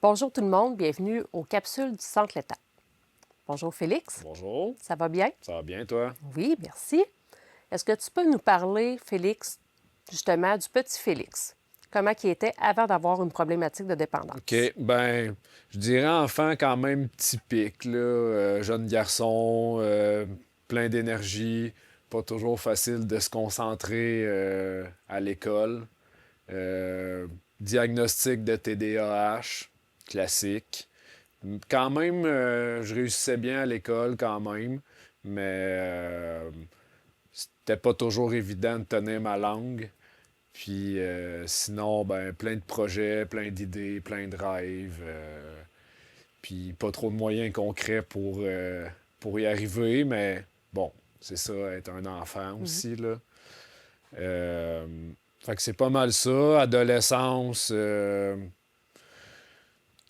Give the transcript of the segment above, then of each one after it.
Bonjour tout le monde, bienvenue aux capsules du Centre L'état. Bonjour Félix, Bonjour, ça va bien? ça va bien toi? Oui, merci. Est-ce que tu peux nous parler, Félix, justement, du petit Félix? Comment il était avant d'avoir une problématique de OK, dépendance? ben, je dirais enfant quand même typique, là, jeune garçon, plein d'énergie, pas toujours facile de se concentrer à l'école. Euh, Diagnostic de TDAH, classique. Quand même, je réussissais bien à l'école quand même, mais c'était pas toujours évident de tenir ma langue. Puis sinon, ben, plein de projets, plein d'idées, plein de rêves. Puis pas trop de moyens concrets pour y arriver, mais bon, c'est ça, être un enfant Mhm. aussi, là. Euh, Fait que c'est pas mal ça. Adolescence,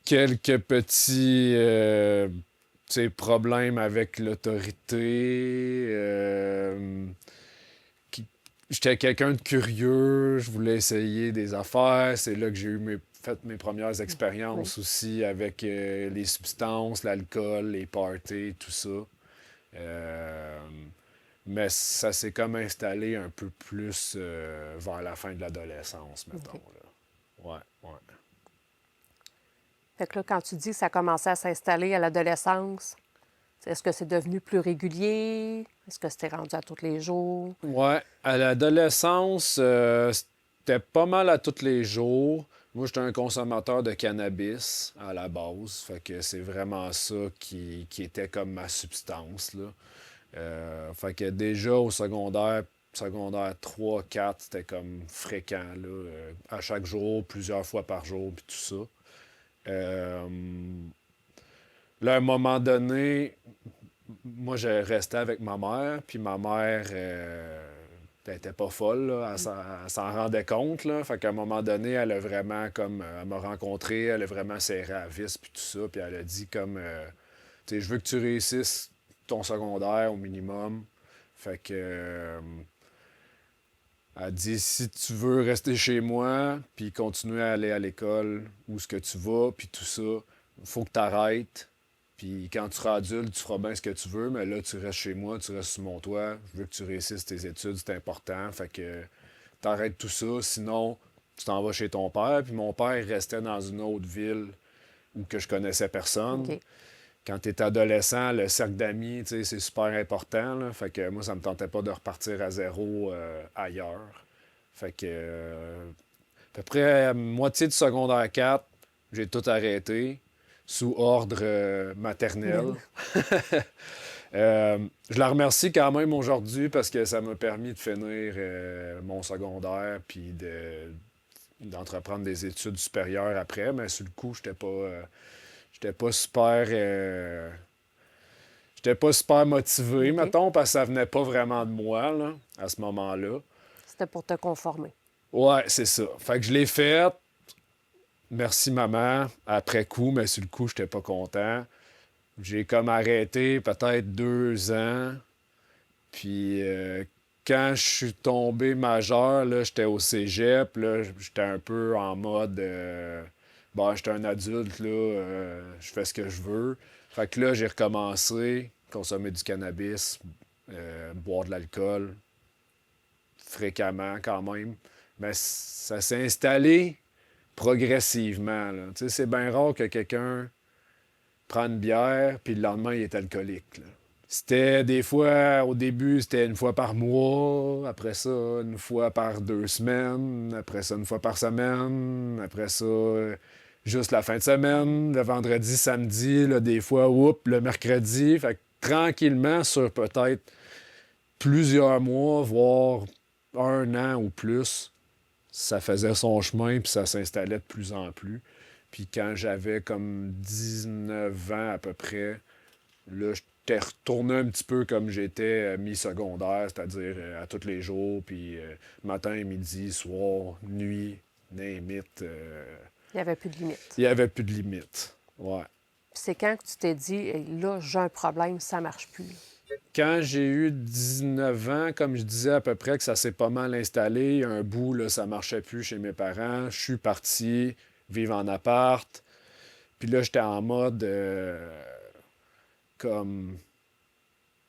quelques petits tu sais, problèmes avec l'autorité. Qui- J'étais quelqu'un de curieux, je voulais essayer des affaires. C'est là que j'ai fait mes premières Oui. expériences aussi avec les substances, l'alcool, les parties, tout ça. Euh, mais ça s'est comme installé un peu plus vers la fin de l'adolescence, mettons. OK. Là. Ouais, ouais. Fait que là, quand tu dis que ça a commencé à s'installer à l'adolescence, est-ce que c'est devenu plus régulier? Est-ce que c'était rendu à tous les jours? Ouais, à l'adolescence, c'était pas mal à tous les jours. Moi, j'étais un consommateur de cannabis à la base. Fait que c'est vraiment ça qui était comme ma substance, là. Fait que déjà au secondaire 3 4 c'était comme fréquent, là, à chaque jour, plusieurs fois par jour, puis tout ça. Euh, Là, à un moment donné, moi, je restais avec ma mère, puis ma mère, elle était pas folle, là. Elle s'en rendait compte, là. Fait qu'à un moment donné, elle a vraiment, comme, elle m'a rencontré, elle a vraiment serré à la vis, puis tout ça, puis elle a dit, comme, tu sais, je veux que tu réussisses ton secondaire au minimum. Fait que, elle dit, si tu veux rester chez moi, puis continuer à aller à l'école, où ce que tu vas, puis tout ça, faut que tu arrêtes. Puis quand tu seras adulte, tu feras bien ce que tu veux, mais là, tu restes chez moi, tu restes sous mon toit. Je veux que tu réussisses tes études, c'est important. Fait que t'arrêtes tout ça, sinon tu t'en vas chez ton père. Puis mon père il restait dans une autre ville où que je connaissais personne. OK. Quand tu es adolescent, le cercle d'amis, tu sais, c'est super important, là. Fait que moi, ça me tentait pas de repartir à zéro ailleurs. Fait que à peu près à moitié du secondaire 4, j'ai tout arrêté sous ordre maternel. Nel. Je la remercie quand même aujourd'hui parce que ça m'a permis de finir mon secondaire puis d'entreprendre des études supérieures après. Mais sur le coup, j'étais pas super, j'étais pas super motivé, OK. mettons, parce que ça venait pas vraiment de moi là, à ce moment-là. C'était pour te conformer. Ouais, c'est ça. Fait que je l'ai fait. Merci maman. Après coup, mais sur le coup, j'étais pas content. J'ai comme arrêté peut-être 2 ans. Puis quand je suis tombé majeur, là, j'étais au cégep, là, j'étais un peu en mode bon, j'étais un adulte, là, je fais ce que je veux. Fait que là, j'ai recommencé, consommer du cannabis, boire de l'alcool, fréquemment quand même. Mais ça s'est installé progressivement, là. Tu sais, c'est bien rare que quelqu'un prenne une bière, puis le lendemain, il est alcoolique, là. C'était des fois, au début, c'était une fois par mois, après ça, une fois par 2 semaines, après ça, une fois par semaine, après ça, juste la fin de semaine, le vendredi, samedi, là, des fois, oups, le mercredi. Fait que tranquillement, sur peut-être plusieurs mois, voire 1 an ou plus, ça faisait son chemin, puis ça s'installait de plus en plus. Puis quand j'avais comme 19 ans à peu près, là, j'étais retourné un petit peu comme j'étais mi-secondaire, c'est-à-dire à tous les jours, puis matin, midi, soir, nuit, name it, Il n'y avait plus de limite. il n'y avait plus de limite. Ouais. Puis c'est quand que tu t'es dit, hey, là, j'ai un problème, ça marche plus. Quand j'ai eu 19 ans, comme je disais à peu près que ça s'est pas mal installé, un bout, là, ça marchait plus chez mes parents. Je suis parti vivre en appart. Puis là, j'étais en mode comme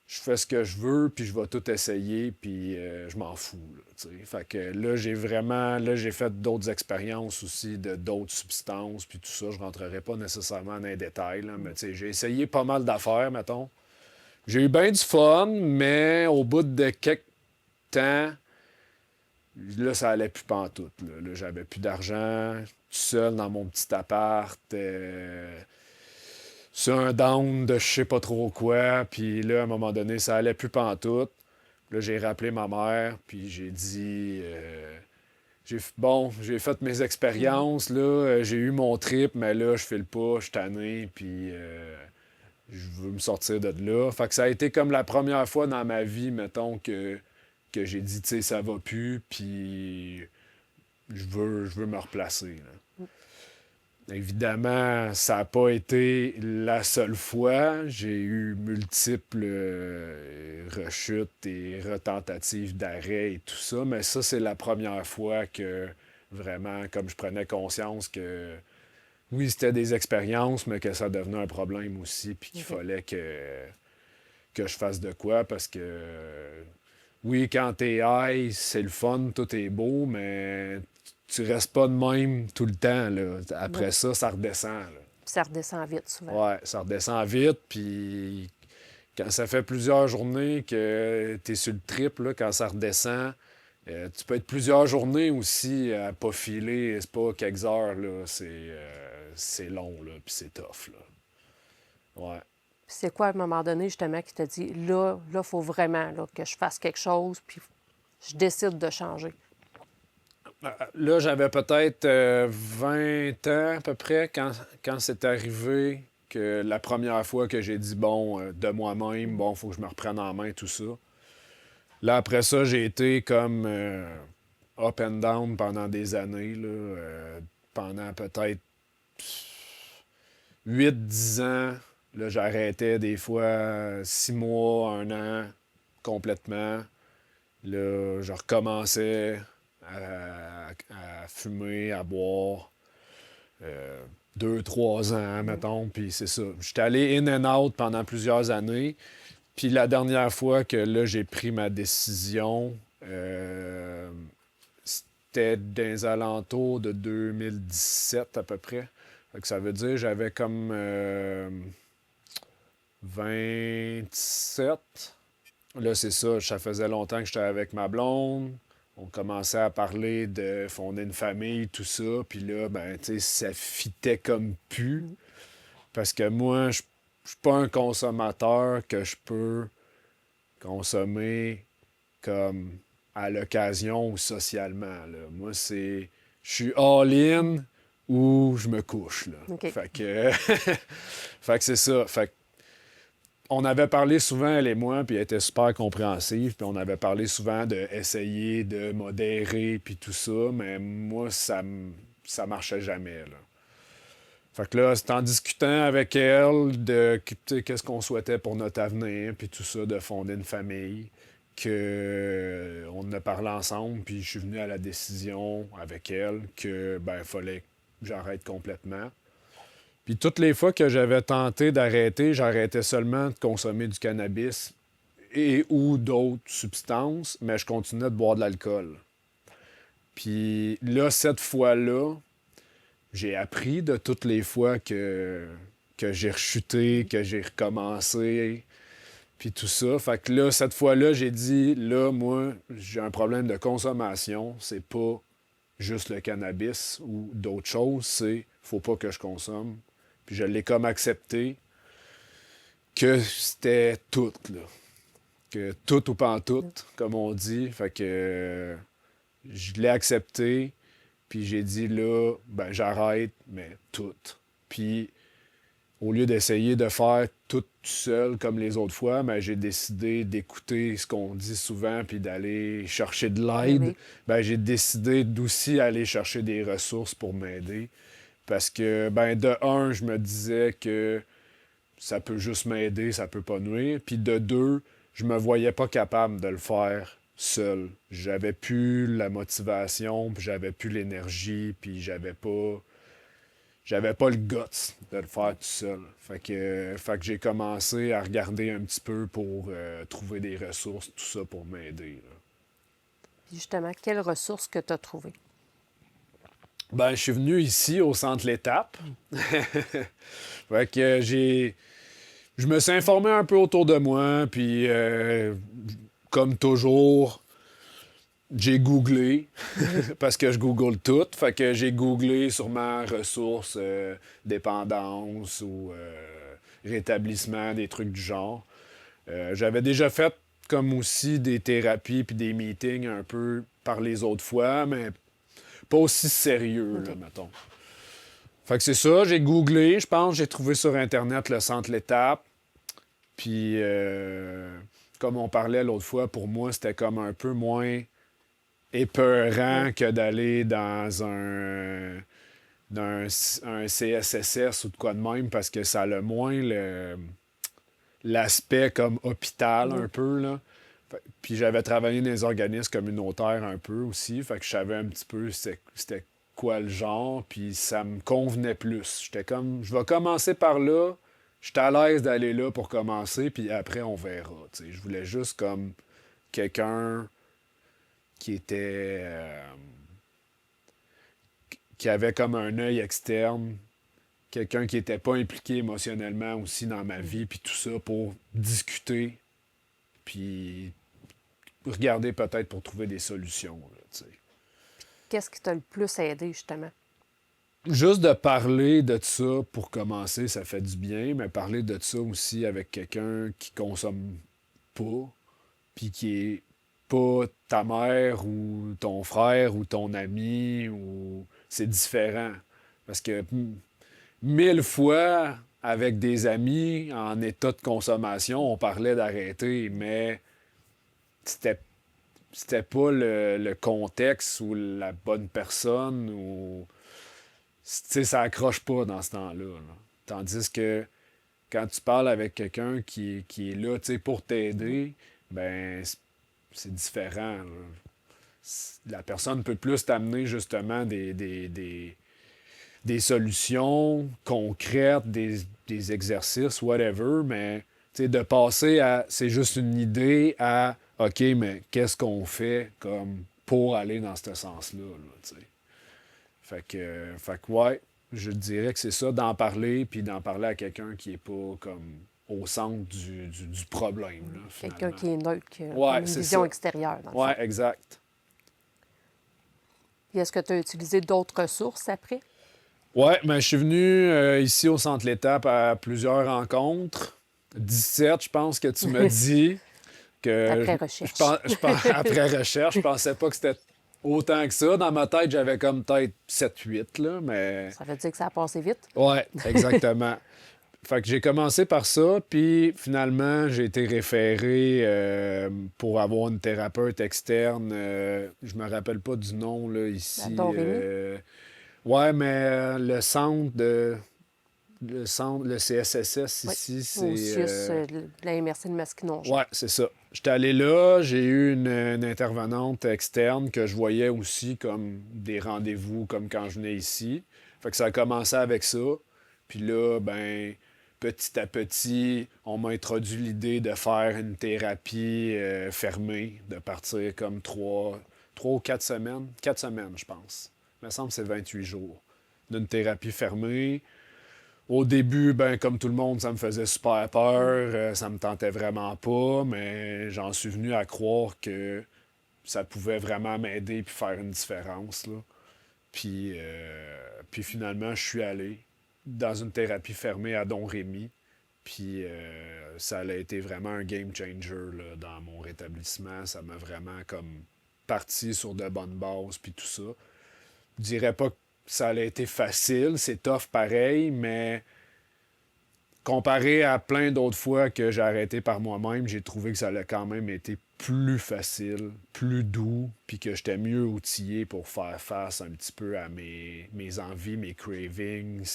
je fais ce que je veux, puis je vais tout essayer, puis je m'en fous. Là, tu sais. Fait que là, j'ai fait d'autres expériences aussi de d'autres substances, puis tout ça. Je rentrerai pas nécessairement dans les détails, là, mais tu sais, j'ai essayé pas mal d'affaires, mettons. J'ai eu bien du fun, mais au bout de quelques temps, là, ça allait plus pantoute. Là, j'avais plus d'argent, tout seul dans mon petit appart. Sur un down de je sais pas trop quoi. Puis là, à un moment donné, ça allait plus pantoute. Là, j'ai rappelé ma mère, puis j'ai dit... j'ai fait mes expériences, là. J'ai eu mon trip, mais là, je file pas, je suis tanné, puis je veux me sortir de là. Fait que ça a été comme la première fois dans ma vie, mettons, que j'ai dit, tu sais, ça va plus, puis je veux me replacer, là. Évidemment, ça n'a pas été la seule fois. J'ai eu multiples rechutes et retentatives d'arrêt et tout ça, mais ça, c'est la première fois que vraiment, comme je prenais conscience que oui, c'était des expériences, mais que ça devenait un problème aussi, puis qu'il fallait que je fasse de quoi, parce que oui, quand t'es high, c'est le fun, tout est beau, mais tu restes pas de même tout le temps, là. Après ça, ça redescend, là. Puis ça redescend vite souvent. Ouais, ça redescend vite, puis quand ça fait plusieurs journées que t'es sur le trip, là, quand ça redescend, tu peux être plusieurs journées aussi à pas filer, c'est pas quelques heures, là, c'est long, là, puis c'est tough, là. Ouais. Puis c'est quoi, à un moment donné, justement, qui t'a dit, là, il faut vraiment là, que je fasse quelque chose, puis je décide de changer. Là, j'avais peut-être 20 ans à peu près quand c'est arrivé que la première fois que j'ai dit, bon, de moi-même, bon, faut que je me reprenne en main, tout ça. Là, après ça, j'ai été comme up and down pendant des années, là, pendant peut-être 8 10 ans. Là, j'arrêtais des fois 6 mois, un an, complètement. Là, je recommençais à fumer, à boire. 2 3 ans, mettons, puis c'est ça. J'étais allé in and out pendant plusieurs années. Puis la dernière fois que là, j'ai pris ma décision, c'était dans les alentours de 2017 à peu près. Fait que ça veut dire que j'avais comme 27. Là, c'est ça, ça faisait longtemps que j'étais avec ma blonde. On commençait à parler de fonder une famille, tout ça. Puis là, ben, tu sais, ça fitait comme pu. Parce que moi, je suis pas un consommateur que je peux consommer comme à l'occasion ou socialement, là. Moi, c'est... Je suis all-in ou je me couche, là. OK. Fait que... fait que c'est ça. Fait que on avait parlé souvent, elle et moi, puis elle était super compréhensive, puis on avait parlé souvent d'essayer de modérer, puis tout ça, mais moi, ça marchait jamais, là. Fait que là, c'est en discutant avec elle de tu sais, qu'est-ce qu'on souhaitait pour notre avenir, puis tout ça, de fonder une famille, que on en a parlé ensemble, puis je suis venu à la décision avec elle que, ben, il fallait que j'arrête complètement. Puis toutes les fois que j'avais tenté d'arrêter, j'arrêtais seulement de consommer du cannabis et ou d'autres substances, mais je continuais de boire de l'alcool. Puis là, cette fois-là, j'ai appris de toutes les fois que j'ai rechuté, que j'ai recommencé, puis tout ça. Fait que là, cette fois-là, j'ai dit, là, moi, j'ai un problème de consommation. C'est pas juste le cannabis ou d'autres choses, c'est faut pas que je consomme. Puis je l'ai comme accepté que c'était tout, là. Que tout ou pas en tout, comme on dit. Fait que je l'ai accepté. Puis j'ai dit là, ben j'arrête, mais tout. Puis au lieu d'essayer de faire tout seul comme les autres fois, ben, j'ai décidé d'écouter ce qu'on dit souvent puis d'aller chercher de l'aide. Oui. Ben, j'ai décidé d'aussi aller chercher des ressources pour m'aider. Parce que, ben, de un, je me disais que ça peut juste m'aider, ça peut pas nuire. Puis de deux, je me voyais pas capable de le faire seul. J'avais plus la motivation, puis j'avais plus l'énergie, puis j'avais pas... j'avais pas le guts de le faire tout seul. Fait que j'ai commencé à regarder un petit peu pour trouver des ressources, tout ça pour m'aider, là. Puis justement, quelles ressources que tu as trouvées? Ben, je suis venu ici au centre L'Étape. Fait que je me suis informé un peu autour de moi, puis comme toujours, j'ai googlé, parce que je google tout. Fait que j'ai googlé sûrement ressources, dépendance ou rétablissement, des trucs du genre. J'avais déjà fait comme aussi des thérapies puis des meetings un peu par les autres fois, mais pas aussi sérieux, là, mettons. Fait que c'est ça, j'ai googlé, je pense, j'ai trouvé sur Internet le centre L'Étape. Puis, comme on parlait l'autre fois, pour moi, c'était comme un peu moins épeurant que d'aller un CSSS ou de quoi de même, parce que ça a le moins l'aspect comme hôpital un peu, là. Puis j'avais travaillé dans les organismes communautaires un peu aussi, fait que je savais un petit peu c'était quoi le genre, puis ça me convenait plus. J'étais comme, je vais commencer par là, j'étais à l'aise d'aller là pour commencer, puis après on verra. T'sais. Je voulais juste comme quelqu'un qui était... qui avait comme un œil externe, quelqu'un qui n'était pas impliqué émotionnellement aussi dans ma vie, puis tout ça pour discuter, puis regarder peut-être pour trouver des solutions. Là, t'sais. Qu'est-ce qui t'a le plus aidé, justement? Juste de parler de ça pour commencer, ça fait du bien, mais parler de ça aussi avec quelqu'un qui consomme pas, puis qui est pas ta mère ou ton frère ou ton ami, ou c'est différent. Parce que mille fois, avec des amis en état de consommation, on parlait d'arrêter, mais c'était c'était pas le contexte ou la bonne personne ou tu sais, ça accroche pas dans ce temps-là, là. Tandis que quand tu parles avec quelqu'un qui est là, tu sais, pour t'aider, ben c'est différent, là. La personne peut plus t'amener justement des solutions concrètes, des exercices, whatever, mais tu sais, de passer à c'est juste une idée à OK, mais qu'est-ce qu'on fait comme pour aller dans ce sens-là, là, tu sais. Fait que ouais, je dirais que c'est ça, d'en parler, puis d'en parler à quelqu'un qui est pas comme au centre du problème, là, Quelqu'un finalement. qui est neutre, qui a Ouais, une c'est vision ça. extérieure, dans le Ouais, fond. exact. Puis est-ce que tu as utilisé d'autres ressources après? Ouais, mais je suis venu ici au Centre L'Étape à plusieurs rencontres. 17, je pense que tu m'as dit que Après recherche. après recherche, je pensais pas que c'était autant que ça. Dans ma tête, j'avais comme peut-être 7-8, là, mais... Ça veut dire que ça a passé vite. Ouais, exactement. Fait que j'ai commencé par ça, puis finalement, j'ai été référé pour avoir une thérapeute externe. Je me rappelle pas du nom, là, À ici. Don Rémy, Ouais, mais le CSSS oui. ici, Au c'est... CIUS, de la MRC de Masquinongé. Ouais, c'est ça. J'étais allé là, j'ai eu une intervenante externe que je voyais aussi comme des rendez-vous, comme quand je venais ici. Fait que ça a commencé avec ça. Puis là, ben, petit à petit, on m'a introduit l'idée de faire une thérapie fermée, de partir comme 3 ou 4 semaines. 4 semaines, je pense. Il me semble que c'est 28 jours. D'une thérapie fermée. Au début, ben, comme tout le monde, ça me faisait super peur, ça me tentait vraiment pas, mais j'en suis venu à croire que ça pouvait vraiment m'aider puis faire une différence, là. Puis finalement, je suis allé dans une thérapie fermée à Don Rémy, puis ça a été vraiment un game changer là, dans mon rétablissement. Ça m'a vraiment comme parti sur de bonnes bases puis tout ça. Je dirais pas que ça a été facile, c'est tough pareil, mais comparé à plein d'autres fois que j'ai arrêté par moi-même, j'ai trouvé que ça a quand même été plus facile, plus doux, puis que j'étais mieux outillé pour faire face un petit peu à mes envies, mes cravings,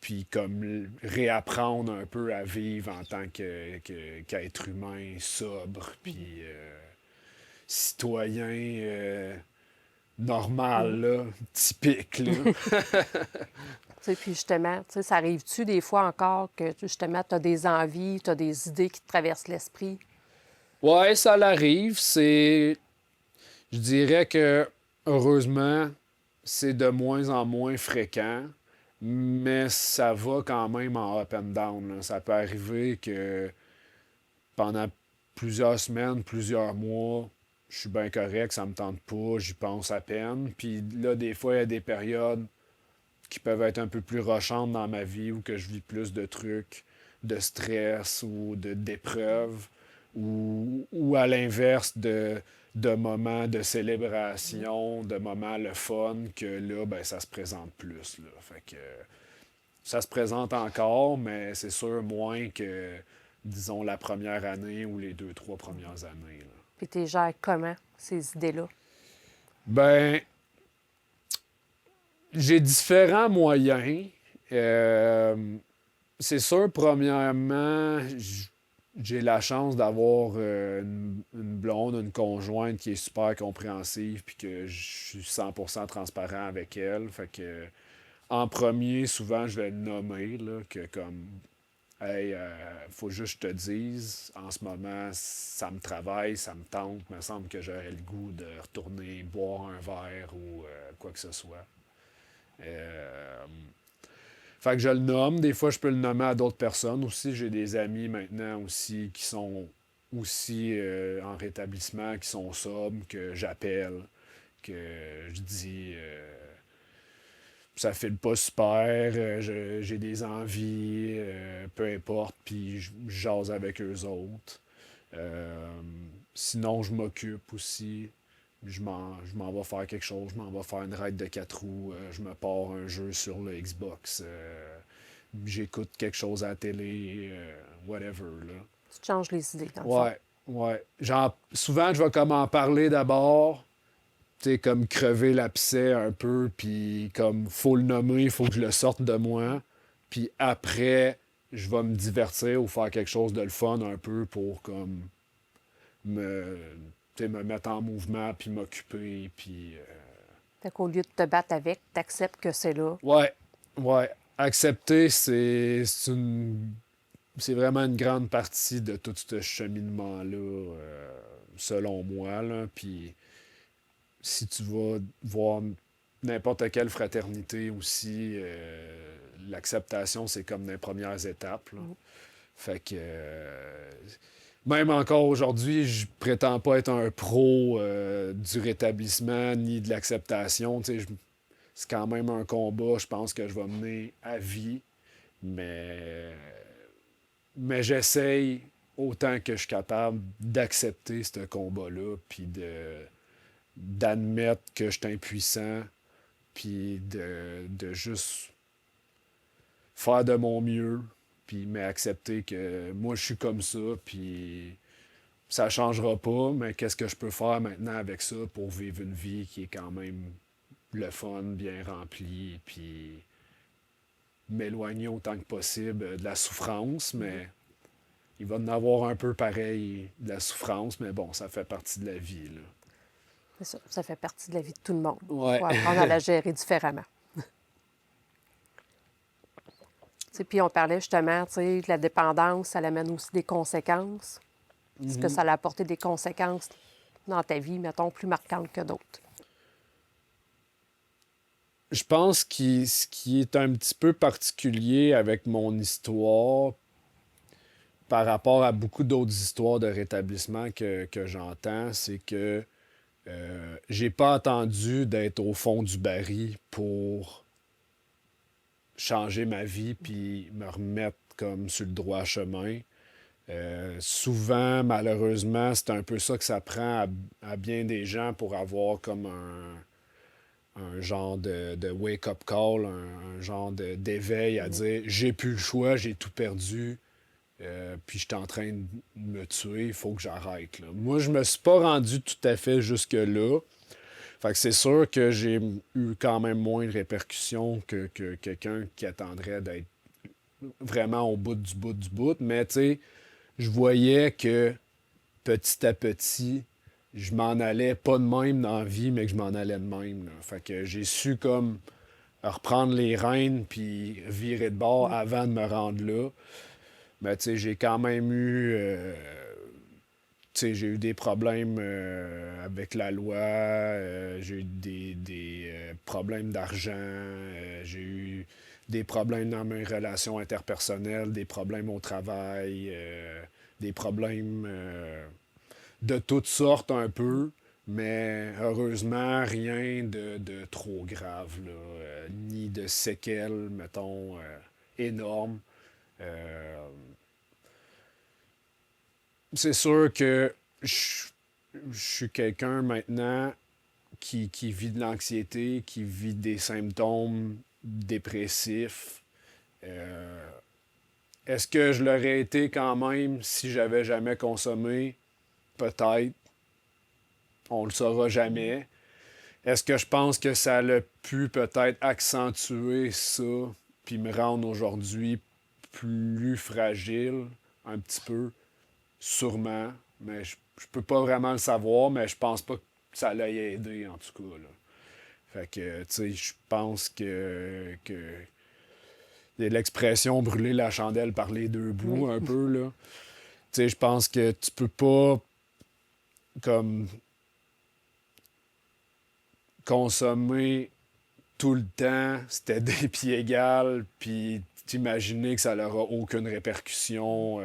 puis comme réapprendre un peu à vivre en tant qu'être humain sobre, puis citoyen normal, là, typique, là. Puis justement, ça arrive-tu des fois encore que justement, tu as des envies, tu as des idées qui te traversent l'esprit? Ouais, ça l'arrive. Je dirais que, heureusement, c'est de moins en moins fréquent, mais ça va quand même en up and down, là. Ça peut arriver que pendant plusieurs semaines, plusieurs mois, je suis bien correct, ça me tente pas, j'y pense à peine. Puis là, des fois, il y a des périodes qui peuvent être un peu plus rochantes dans ma vie où que je vis plus de trucs, de stress ou d'épreuves, ou à l'inverse de moments de célébration, de moments le fun, que là, ben, ça se présente plus, là. Fait que ça se présente encore, mais c'est sûr moins que, disons, la première année ou les 2, 3 premières années, là. Puis tu gères comment, ces idées-là? Ben, j'ai différents moyens. Euh, c'est sûr, premièrement, j'ai la chance d'avoir une blonde, une conjointe qui est super compréhensive puis que je suis 100% transparent avec elle. Fait que, en premier, souvent, je vais le nommer, là, que comme, hey, faut juste que je te dise, en ce moment, ça me travaille, ça me tente, il me semble que j'aurais le goût de retourner boire un verre ou quoi que ce soit. Euh, Fait que je le nomme. Des fois, je peux le nommer à d'autres personnes aussi. J'ai des amis maintenant aussi qui sont aussi en rétablissement, qui sont sobres, que j'appelle, que je dis ça file pas super, j'ai des envies, peu importe, puis je jase avec eux autres. Euh, Sinon, je m'occupe aussi. Je m'en vais faire quelque chose, je m'en vais faire une ride de 4 roues, je me pars un jeu sur le Xbox, j'écoute quelque chose à la télé, whatever, là. Tu te changes les idées, dans le fond. Ouais, ouais. Souvent, je vais comme en parler d'abord, tu sais, comme crever l'abcès un peu, puis comme faut le nommer, il faut que je le sorte de moi. Puis après, je vais me divertir ou faire quelque chose de le fun un peu pour comme me, tu sais, me mettre en mouvement, puis m'occuper, puis... Fait qu'au lieu de te battre avec, tu acceptes que c'est là. Ouais, ouais. Accepter, c'est vraiment une grande partie de tout ce cheminement-là, selon moi, là. Puis si tu vas voir n'importe quelle fraternité aussi, l'acceptation, c'est comme les premières étapes, là. Fait que même encore aujourd'hui, je prétends pas être un pro du rétablissement ni de l'acceptation. Tu sais, c'est quand même un combat, je pense que je vais mener à vie, mais, mais j'essaye autant que je suis capable d'accepter ce combat-là, puis d'admettre que je suis impuissant, puis de juste faire de mon mieux, puis mais accepter que moi je suis comme ça, puis ça changera pas, mais qu'est-ce que je peux faire maintenant avec ça pour vivre une vie qui est quand même le fun, bien remplie, puis m'éloigner autant que possible de la souffrance, mais il va en avoir un peu pareil de la souffrance, mais bon, ça fait partie de la vie, là. C'est ça. Ça fait partie de la vie de tout le monde. Il Ouais. faut apprendre à la gérer différemment. Puis on parlait justement, de la dépendance, ça amène aussi des conséquences. Est-ce que ça a apporté des conséquences dans ta vie, mettons, plus marquantes que d'autres? Je pense que ce qui est un petit peu particulier avec mon histoire par rapport à beaucoup d'autres histoires de rétablissement que j'entends, c'est que j'ai pas attendu d'être au fond du baril pour changer ma vie puis me remettre comme sur le droit chemin. Souvent, malheureusement, c'est un peu ça que ça prend à bien des gens pour avoir comme un genre de wake-up call, un genre d'éveil à dire j'ai plus le choix, j'ai tout perdu, puis je suis en train de me tuer, il faut que j'arrête, là. Moi, je me suis pas rendu tout à fait jusque-là. Fait que c'est sûr que j'ai eu quand même moins de répercussions que quelqu'un qui attendrait d'être vraiment au bout du bout du bout. Mais tu sais, je voyais que petit à petit, je m'en allais pas de même dans la vie, mais que je m'en allais de même, là. Fait que j'ai su comme reprendre les rênes puis virer de bord Mm. avant de me rendre là. Mais tu sais, j'ai quand même eu... tu sais, j'ai eu des problèmes avec la loi, j'ai eu des problèmes d'argent, j'ai eu des problèmes dans mes relations interpersonnelles, des problèmes au travail, des problèmes de toutes sortes un peu, mais heureusement, rien de trop grave, là, ni de séquelles, mettons, énormes. Euh, c'est sûr que je, je suis quelqu'un maintenant qui vit de l'anxiété, qui vit des symptômes dépressifs. Euh, Est-ce que je l'aurais été quand même si j'avais jamais consommé? Peut-être. On le saura Mhm. jamais. Est-ce que je pense que ça a pu peut-être accentuer ça puis me rendre aujourd'hui plus fragile un petit peu? Sûrement. Mais je peux pas vraiment le savoir, mais je pense pas que ça l'a aidé en tout cas, là. Fait que, tu sais, je pense que l'expression brûler la chandelle par les deux bouts, Oui. un peu, là. Tu sais, je pense que tu peux pas, comme, consommer tout le temps, c'était des pieds égales, puis t'imaginer que ça n'aura aucune répercussion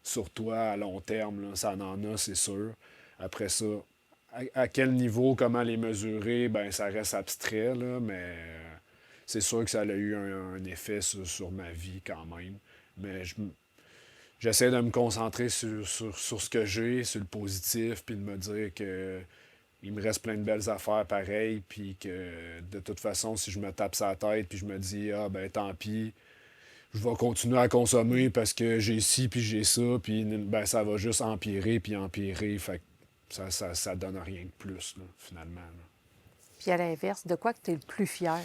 sur toi à long terme, là. Ça en a, c'est sûr. Après ça, à quel niveau, comment les mesurer, ben ça reste abstrait, là, mais c'est sûr que ça a eu un effet sur ma vie quand même. Mais j'essaie de me concentrer sur ce que j'ai, sur le positif, puis de me dire que il me reste plein de belles affaires pareilles, puis que de toute façon, si je me tape sa tête, puis je me dis, ah ben tant pis, je vais continuer à consommer parce que j'ai ci, puis j'ai ça, puis ben ça va juste empirer, puis empirer, fait que ça donne rien de plus, là, finalement, là. Puis à l'inverse, de quoi que tu es le plus fier?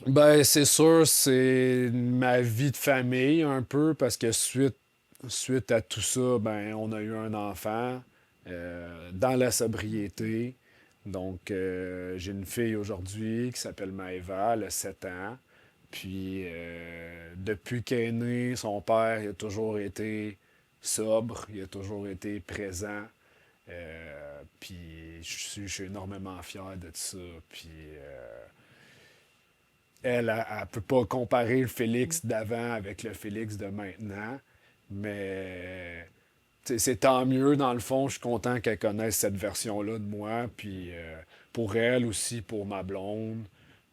Ben, c'est sûr, c'est ma vie de famille un peu, parce que suite à tout ça, ben, on a eu un enfant dans la sobriété. Donc, j'ai une fille aujourd'hui qui s'appelle Maëva, elle a 7 ans. Puis, depuis qu'elle est née, son père il a toujours été sobre, il a toujours été présent. Puis, je suis énormément fier de ça. Puis, elle peut pas comparer le Félix d'avant avec le Félix de maintenant, mais c'est tant mieux, dans le fond. Je suis content qu'elle connaisse cette version-là de moi, puis pour elle aussi, pour ma blonde,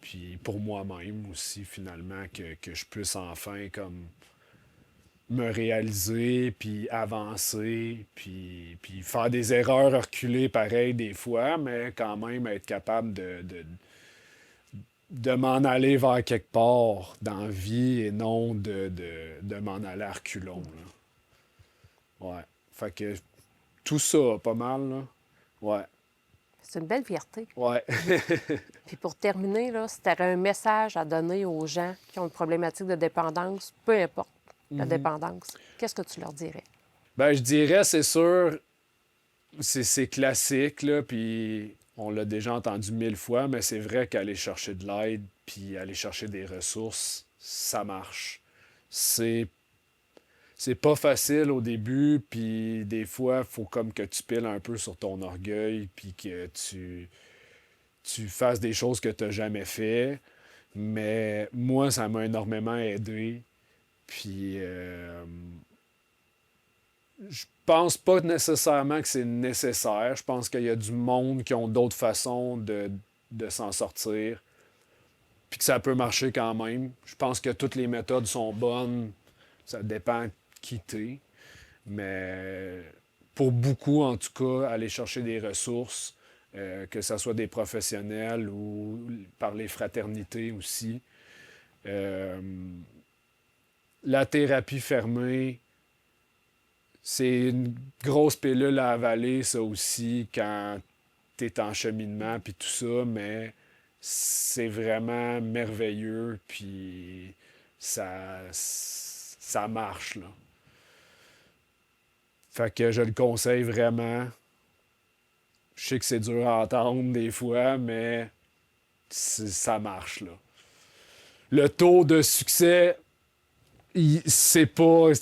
puis pour moi-même aussi, finalement, que je puisse enfin comme me réaliser, puis avancer, puis faire des erreurs, reculer pareil des fois, mais quand même être capable de m'en aller vers quelque part dans la vie et non de m'en aller à reculons, là. Ouais. Fait que tout ça, pas mal, là. Ouais. C'est une belle fierté. Ouais. Puis pour terminer, là, si tu aurais un message à donner aux gens qui ont une problématique de dépendance, peu importe la dépendance, qu'est-ce que tu leur dirais? Ben, je dirais, c'est sûr, c'est classique, là, puis on l'a déjà entendu 1000 fois, mais c'est vrai qu'aller chercher de l'aide, puis aller chercher des ressources, ça marche. C'est c'est pas facile au début, puis des fois, il faut comme que tu piles un peu sur ton orgueil, puis que tu fasses des choses que tu n'as jamais fait. Mais moi, ça m'a énormément aidé. Puis je pense pas nécessairement que c'est nécessaire. Je pense qu'il y a du monde qui ont d'autres façons de s'en sortir. Puis que ça peut marcher quand même. Je pense que toutes les méthodes sont bonnes. Ça dépend qui t'es. Mais pour beaucoup, en tout cas, aller chercher des ressources, que ce soit des professionnels ou par les fraternités aussi. Euh, la thérapie fermée, c'est une grosse pilule à avaler, ça aussi, quand tu es en cheminement, puis tout ça, mais c'est vraiment merveilleux, puis ça marche, là. Fait que je le conseille vraiment. Je sais que c'est dur à entendre des fois, mais ça marche, là. Le taux de succès, c'est pas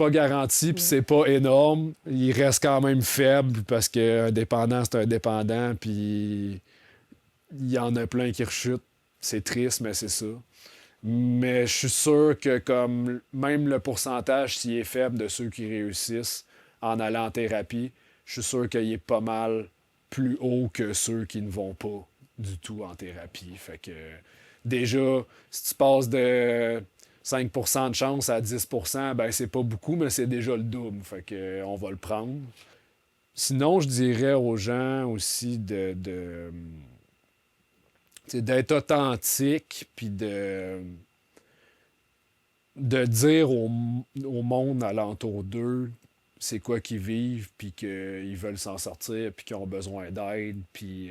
garanti, puis c'est pas énorme. Il reste quand même faible parce qu'un dépendant, c'est un dépendant, puis il y en a plein qui rechutent. C'est triste, mais c'est ça. Mais je suis sûr que comme même le pourcentage, s'il est faible de ceux qui réussissent en allant en thérapie, je suis sûr qu'il est pas mal plus haut que ceux qui ne vont pas du tout en thérapie. Fait que déjà, si tu passes de 5% de chance à 10%, ben c'est pas beaucoup, mais c'est déjà le double. Fait que on va le prendre. Sinon, je dirais aux gens aussi d'être authentique, puis de dire au monde alentour d'eux c'est quoi qu'ils vivent, puis qu'ils veulent s'en sortir, puis qu'ils ont besoin d'aide, puis...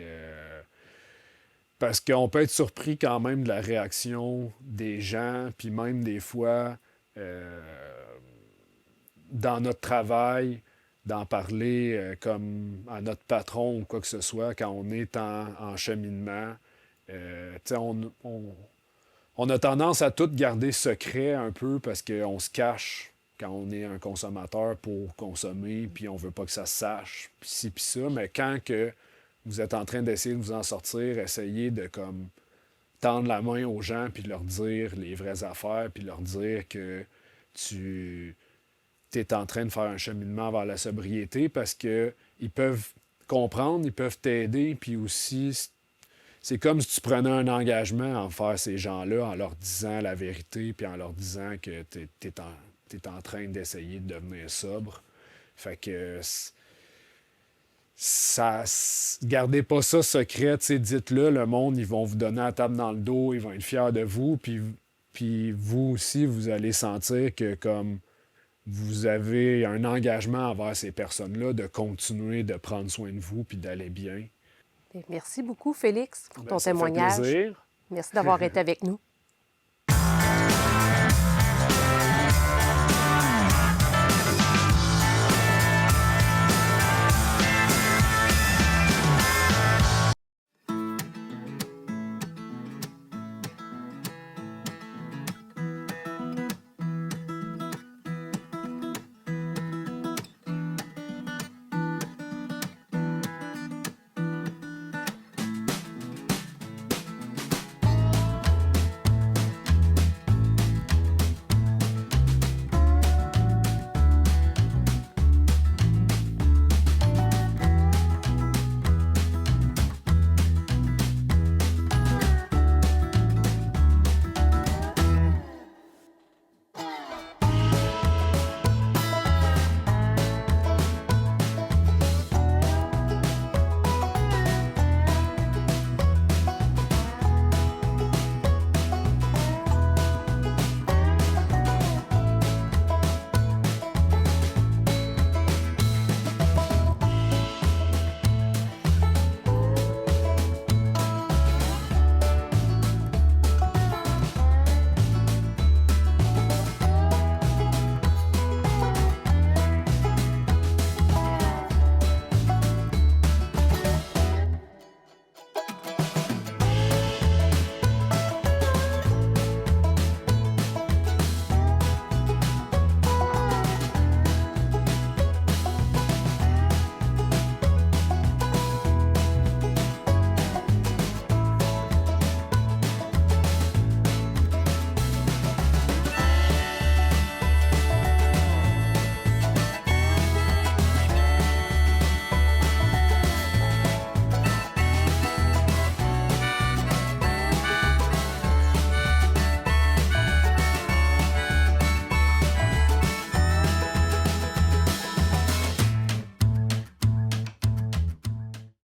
parce qu'on peut être surpris quand même de la réaction des gens, puis même des fois, dans notre travail, d'en parler comme à notre patron ou quoi que ce soit, quand on est en cheminement. Tu sais, on a tendance à tout garder secret un peu parce qu'on se cache quand on est un consommateur pour consommer, puis on veut pas que ça se sache, puis ci, puis ça. Mais quand que vous êtes en train d'essayer de vous en sortir, essayez de comme tendre la main aux gens, puis leur dire les vraies affaires, puis leur dire que tu es en train de faire un cheminement vers la sobriété parce que ils peuvent comprendre, ils peuvent t'aider, puis aussi c'est comme si tu prenais un engagement envers ces gens-là en leur disant la vérité puis en leur disant que t'es en train d'essayer de devenir sobre. Fait que gardez pas ça secret, dites-le, le monde, ils vont vous donner la table dans le dos, ils vont être fiers de vous, puis vous aussi, vous allez sentir que comme vous avez un engagement envers ces personnes-là de continuer de prendre soin de vous puis d'aller bien. Merci beaucoup, Félix, pour ton Ça fait témoignage. plaisir. Merci d'avoir été avec nous.